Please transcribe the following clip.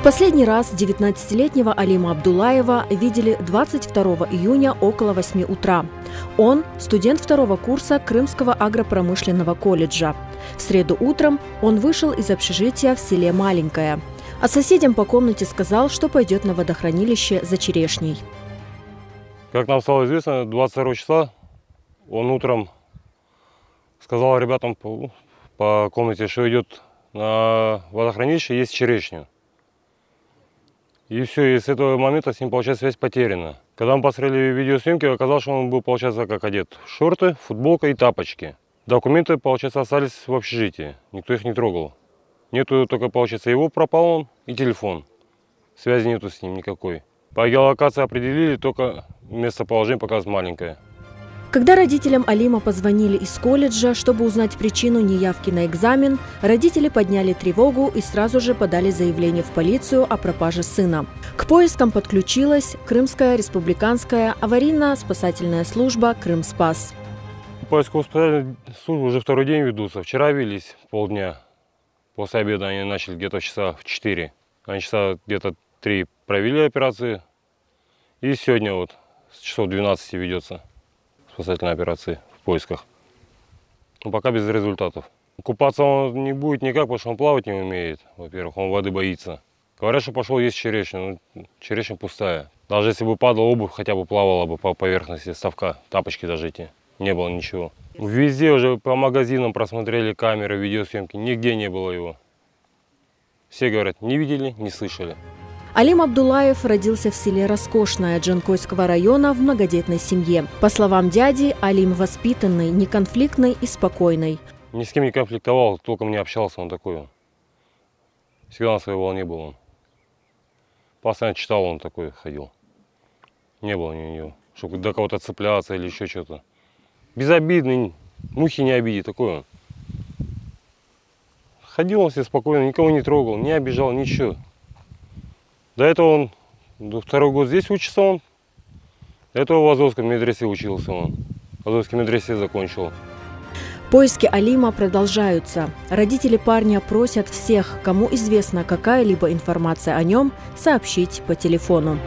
последний раз 19-летнего Алима Абдуллаева видели 22 июня около 8 утра. Он – студент второго курса Крымского агропромышленного колледжа. В среду утром он вышел из общежития в селе Маленькое. А соседям по комнате сказал, что пойдет на водохранилище за черешней. Как нам стало известно, 22 числа он утром сказал ребятам по комнате, что идет на водохранилище, есть черешню. И все, и с этого момента с ним, получается, связь потеряна. Когда мы посмотрели видеосъемки, оказалось, что он был, получается, как одет. Шорты, футболка и тапочки. Документы, получается, остались в общежитии. Никто их не трогал. Нету только, получается, его пропал он и телефон. Связи нету с ним никакой. По геолокации определили, только местоположение показывает Маленькое. Когда родителям Алима позвонили из колледжа, чтобы узнать причину неявки на экзамен, родители подняли тревогу и сразу же подали заявление в полицию о пропаже сына. К поискам подключилась Крымская республиканская аварийно-спасательная служба «Крымспас». Поисково-спасательные службы уже второй день ведутся. Вчера велись полдня. После обеда они начали где-то часа в 4. Они часа где-то 3 провели операции. И сегодня вот с часов 12 ведется спасательной операции в поисках. Но пока без результатов. Купаться он не будет никак, потому что он плавать не умеет. Во-первых, он воды боится. Говорят, что пошел есть черешню, но черешня пустая. Даже если бы падала обувь, хотя бы плавала бы по поверхности ставка, тапочки даже эти. Не было ничего. Везде уже по магазинам просмотрели камеры, видеосъемки. Нигде не было его. Все говорят, не видели, не слышали. Алим Абдуллаев родился в селе Роскошное Джанкойского района в многодетной семье. По словам дяди, Алим воспитанный, неконфликтный и спокойный. Ни с кем не конфликтовал, толком не общался, он такой. Всегда на своей волне был он. Постоянно читал, он такой ходил. Не было у него, чтобы до кого-то цепляться или еще что-то. Безобидный, мухи не обидит, такой он. Ходил он себе спокойно, никого не трогал, не обижал, ничего. До этого он, второй год здесь учится он. До этого в Азовском медресе учился он. В Азовском медресе закончил. Поиски Алима продолжаются. Родители парня просят всех, кому известна какая-либо информация о нем, сообщить по телефону.